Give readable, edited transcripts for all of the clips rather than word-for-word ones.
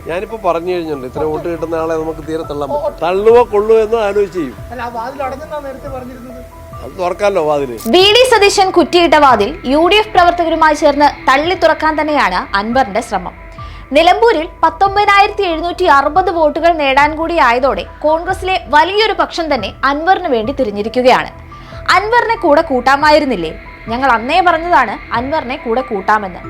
ഞാനിപ്പോ പറഞ്ഞു കഴിഞ്ഞുണ്ട്, ഇത്ര വോട്ട് കിട്ടുന്ന ആളെ നമുക്ക് തീരെ തള്ളാൻ പറ്റും. തള്ളുവോ കൊള്ളുവോ എന്നോ ആലോചിച്ച് ചെയ്യും. അത് തുറക്കാമല്ലോ വാതില്. VD സതീശൻ കുറ്റിയിട്ട വാതിൽ UDF പ്രവർത്തകരുമായി ചേർന്ന് തള്ളി തുറക്കാൻ തന്നെയാണ് അൻവറിന്റെ ശ്രമം. നിലമ്പൂരിൽ 19,760 വോട്ടുകൾ നേടാൻ കൂടി ആയതോടെ കോൺഗ്രസിലെ വലിയൊരു പക്ഷം തന്നെ അൻവറിന് വേണ്ടി തിരിഞ്ഞിരിക്കുകയാണ്. അൻവറിനെ കൂടെ കൂട്ടാമായിരുന്നില്ലേ? ഞങ്ങൾ അന്നേ പറഞ്ഞതാണ് അൻവറിനെ കൂടെ കൂട്ടാമെന്ന്.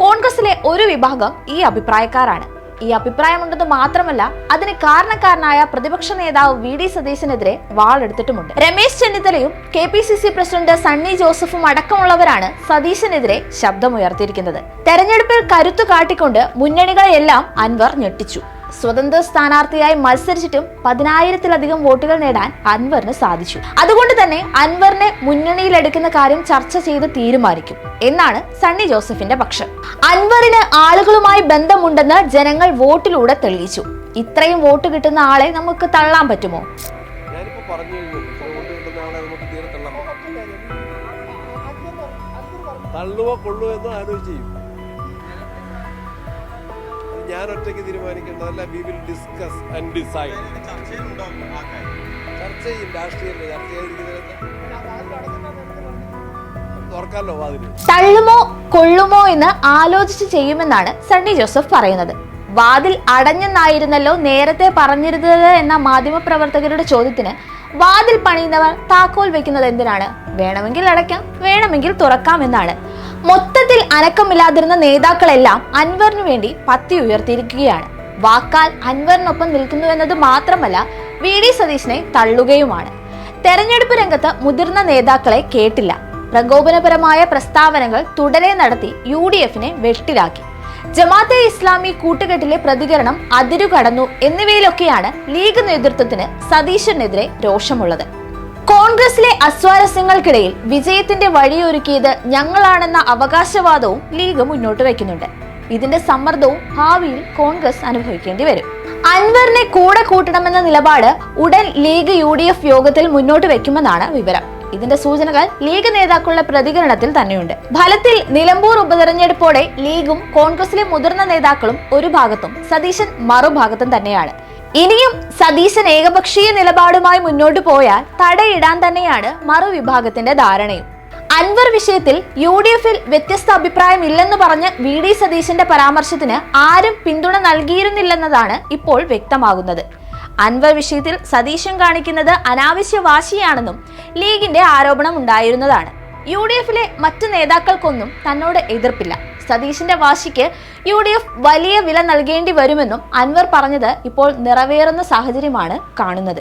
കോൺഗ്രസിലെ ഒരു വിഭാഗം ഈ അഭിപ്രായക്കാരാണ്. ഈ അഭിപ്രായമുണ്ടെന്ന് മാത്രമല്ല, അതിന് കാരണക്കാരനായ പ്രതിപക്ഷ നേതാവ് VD സതീശനെതിരെ വാളെടുത്തിട്ടുമുണ്ട്. രമേശ് ചെന്നിത്തലയും KPCC പ്രസിഡന്റ് സണ്ണി ജോസഫും അടക്കമുള്ളവരാണ് സതീശനെതിരെ ശബ്ദമുയർത്തിയിരിക്കുന്നത്. തെരഞ്ഞെടുപ്പിൽ കരുത്തു കാട്ടിക്കൊണ്ട് മുന്നണികളെയെല്ലാം അൻവർ ഞെട്ടിച്ചു. സ്വതന്ത്ര സ്ഥാനാർത്ഥിയായി മത്സരിച്ചിട്ടും 10,000-ലധികം വോട്ടുകൾ നേടാൻ അൻവറിന് സാധിച്ചു. അതുകൊണ്ട് തന്നെ അൻവറിനെ മുന്നണിയിലെടുക്കുന്ന കാര്യം ചർച്ച ചെയ്ത് തീരുമാനിക്കും എന്നാണ് സണ്ണി ജോസഫിന്റെ പക്ഷം. അൻവറിന് ആളുകളുമായി ബന്ധമുണ്ടെന്ന് ജനങ്ങൾ വോട്ടിലൂടെ തെളിയിച്ചു. ഇത്രയും വോട്ട് കിട്ടുന്ന ആളെ നമുക്ക് തള്ളാൻ പറ്റുമോ? തള്ളുവോ കൊള്ളുവോ എന്നോ ആലോചിച്ച് ചെയ്യും. ഞാൻ ഒറ്റയ്ക്ക് തീരുമാനിക്കേണ്ടതല്ല. We will discuss and decide. ചർച്ച ചെയ്യും. രാഷ്ട്രീയല്ലേ ചർച്ച ചെയ്തിരിക്കുന്നത്. തുറക്കാമല്ലോ വാതില്. തള്ളുമോ കൊള്ളുമോ എന്ന് ആലോചിച്ച് ചെയ്യുമെന്നാണ് സണ്ണി ജോസഫ് പറയുന്നത്. വാതിൽ അടഞ്ഞെന്നായിരുന്നല്ലോ നേരത്തെ പറഞ്ഞിരുന്നത് എന്ന മാധ്യമപ്രവർത്തകരുടെ ചോദ്യത്തിന് വാതിൽ പണിയുന്നവർ താക്കോൽ വെക്കുന്നത് എന്തിനാണ്? വേണമെങ്കിൽ അടയ്ക്കാം, വേണമെങ്കിൽ തുറക്കാം എന്നാണ്. മൊത്തത്തിൽ അനക്കമില്ലാതിരുന്ന നേതാക്കളെല്ലാം അൻവറിനു വേണ്ടി പത്തി ഉയർത്തിയിരിക്കുകയാണ്. വാക്കാൽ അൻവറിനൊപ്പം നിൽക്കുന്നുവെന്നത് മാത്രമല്ല, VD സതീശനെ തള്ളുകയുമാണ്. തെരഞ്ഞെടുപ്പ് രംഗത്ത് മുതിർന്ന നേതാക്കളെ കേട്ടില്ല. പ്രകോപനപരമായ പ്രസ്താവനകൾ തുടരെ നടത്തി UDFനെ വെട്ടിലാക്കി. ജമാഅത്തെ ഇസ്ലാമി കൂട്ടുകെട്ടിലെ പ്രതികരണം അതിരുകടന്നു എന്നിവയിലൊക്കെയാണ് ലീഗ് നേതൃത്വത്തിന് സതീശനെതിരെ രോഷമുള്ളത്. കോൺഗ്രസിലെ അസ്വാരസ്യങ്ങൾക്കിടയിൽ വിജയത്തിന്റെ വഴിയൊരുക്കിയത് ഞങ്ങളാണെന്ന അവകാശവാദവും ലീഗ് മുന്നോട്ട് വയ്ക്കുന്നുണ്ട്. ഇതിന്റെ സമ്മർദ്ദവും ഭാവിയിൽ കോൺഗ്രസ് അനുഭവിക്കേണ്ടി വരും. അൻവറിനെ കൂടെ കൂട്ടണമെന്ന നിലപാട് ഉടൻ ലീഗ് UDF യോഗത്തിൽ മുന്നോട്ട് വെക്കുമെന്നാണ് വിവരം. ഇതിന്റെ സൂചനകൾ ലീഗ് നേതാക്കളുടെ പ്രതികരണത്തിൽ തന്നെയുണ്ട്. ഫലത്തിൽ നിലമ്പൂർ ഉപതെരഞ്ഞെടുപ്പോടെ ലീഗും കോൺഗ്രസിലെ മുതിർന്ന നേതാക്കളും ഒരു ഭാഗത്തും സതീശൻ മറുഭാഗത്തും തന്നെയാണ്. ഇനിയും സതീശൻ ഏകപക്ഷീയ നിലപാടുമായി മുന്നോട്ട് പോയാൽ തടയിടാൻ തന്നെയാണ് മറുവിഭാഗത്തിന്റെ ധാരണയും. അൻവർ വിഷയത്തിൽ UDFിൽ വ്യത്യസ്ത അഭിപ്രായമില്ലെന്ന് പറഞ്ഞ് VD സതീശന്റെ പരാമർശത്തിന് ആരും പിന്തുണ നൽകിയിരുന്നില്ലെന്നതാണ് ഇപ്പോൾ വ്യക്തമാകുന്നത്. അൻവർ വിഷയത്തിൽ സതീശൻ കാണിക്കുന്നത് അനാവശ്യ വാശിയാണെന്നും ലീഗിന്റെ ആരോപണം ഉണ്ടായിരുന്നതാണ്. UDFിലെ മറ്റു നേതാക്കൾക്കൊന്നും തന്നോട് എതിർപ്പില്ല. സതീശന്റെ വാശിക്ക് UDF വലിയ വില നൽകേണ്ടി വരുമെന്നും അൻവർ പറഞ്ഞത് ഇപ്പോൾ നിറവേറുന്ന സാഹചര്യമാണ് കാണുന്നത്.